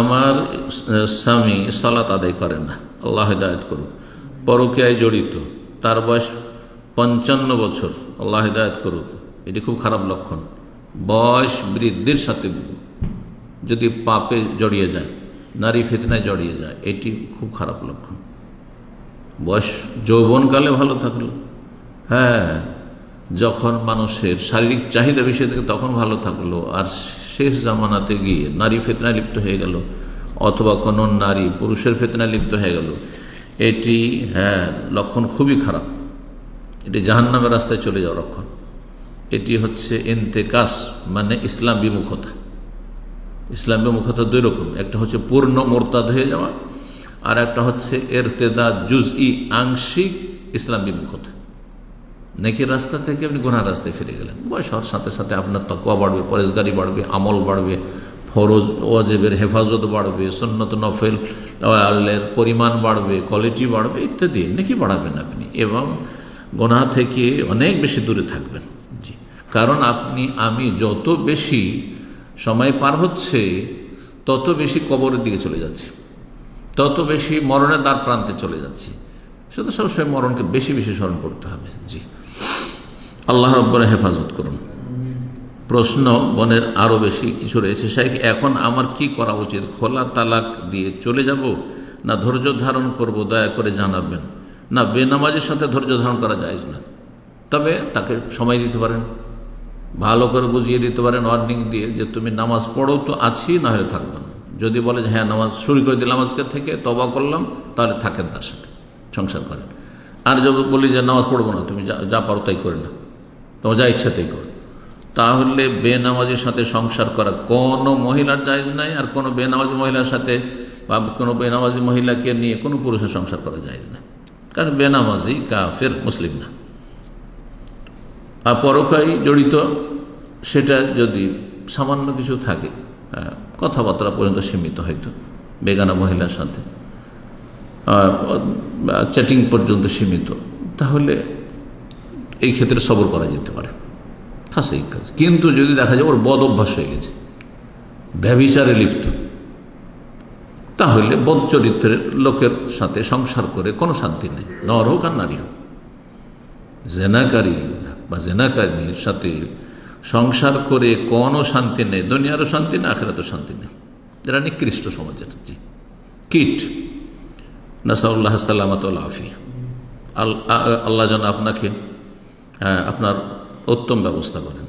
আমার স্বামী সালাত আদায় করে না, আল্লাহ হিদায়াত করুক, পরকীয়ায় জড়িত, তার বয়স 55 বছর, আল্লাহ হিদায়াত করুক। এটি খুব খারাপ লক্ষণ। বয়স বৃদ্ধির সাথে যদি পাপে জড়িয়ে যায়, নারী ফিতনায় জড়িয়ে যায়, এটি খুব খারাপ লক্ষণ। বয়স যৌবনকালে ভালো থাকলো, হ্যাঁ, যখন মানুষের শারীরিক চাহিদা বেশি থাকে তখন ভালো থাকলো, আর শেষ জামানাতে গিয়ে নারী ফিতনায় লিপ্ত হয়ে গেল, অথবা কোনো নারী পুরুষের ফিতনায় লিপ্ত হয়ে গেল, এটি লক্ষণ খুবই খারাপ। এটি জাহান্নামের রাস্তায় চলে যাওয়ার লক্ষণ। এটি হচ্ছে ইন্তেকাস, মানে ইসলাম বিমুখতা। ইসলাম বিমুখতা দুই রকম, একটা হচ্ছে পূর্ণ মোরতাদ হয়ে যাওয়া, আর একটা হচ্ছে ইরতেদাদ জুজই, আংশিক ইসলাম বিমুখতা। নেকির রাস্তা থেকে আপনি গুনার রাস্তায় ফিরে গেলেন। বয়স হওয়ার সাথে সাথে আপনার তাকওয়া বাড়বে, পরেজগারি বাড়বে, আমল বাড়বে, ফরজ ওয়াজিবের হেফাজত বাড়বে, সুন্নত নফল আল্লের পরিমাণ বাড়বে, কোয়ালিটি বাড়বে, ইত্যাদি নেকি বাড়াবেন আপনি, এবং গুনাহ থেকে অনেক বেশি দূরে থাকবেন। জি, কারণ আমি যত বেশি সময় পার হচ্ছে তত বেশি কবরের দিকে চলে যাচ্ছে, তত বেশি মরণের দ্বার প্রান্তে চলে যাচ্ছি। শুধু সবসময় মরণকে বেশি বেশি স্মরণ করতে হবে। জি, আল্লাহ রাব্বুল হেফাজত করুন। প্রশ্ন বনের আরও বেশি কিছু রয়েছে। শাইখ, এখন আমার কি করা উচিত? খোলা তালাক দিয়ে চলে যাব, না ধৈর্য ধারণ করব? দয়া করে জানাবেন। না, বেনামাজের সাথে ধৈর্য ধারণ করা যায় না, তবে তাকে সময় দিতে পারেন, ভালো করে বুঝিয়ে দিতে পারেন ওয়ার্নিং দিয়ে, যে তুমি নামাজ পড়ো তো আছি, না হলে থাকবে না। যদি বলে যে হ্যাঁ নামাজ শুরু করে দিলাম আজকে থেকে, তওবা করলাম, তাহলে থাকেন, তার সাথে সংসার করেন। আর যদি বলি যে নামাজ পড়বো না, তুমি যা পারো তাই করে না, তোমার যা ইচ্ছা তাই করো, তাহলে বেনামাজির সাথে সংসার করা কোনো মহিলার জায়েজ নাই, আর কোনো বেনামাজি মহিলার সাথে বা কোনো বেনামাজি মহিলাকে নিয়ে কোনো পুরুষের সংসার করা জায়েজ নাই, কারণ বেনামাজি কাফের, মুসলিম না। আর পরকায় জড়িত সেটা যদি সামান্য কিছু থাকে, কথাবার্তা পর্যন্ত সীমিত, হয়তো বেগানা মহিলার সাথে চ্যাটিং পর্যন্ত সীমিত, তাহলে এই ক্ষেত্রে সবর করা যেতে পারে, এই কাজ। কিন্তু যদি দেখা যায় ওর বদ অভ্যাস হয়ে গেছে, ব্যভিচারে লিপ্ত, তাহলে বদ চরিত্রের লোকের সাথে সংসার করে কোনো শান্তি নেই, নর হোক আর নারী হোক। জেনাকারী বা জেনাকারীর সাথে সংসার করে কোনো শান্তি নেই, দুনিয়ারও শান্তি নেই, আখিরাতেও শান্তি নেই। যারা নিকৃষ্ট সমাজের কীট, নাসাউল্লাহ সাল্লামাত আফিয়া। আল্লাহ যেন আপনাকে আপনার উত্তম ব্যবস্থা করেন।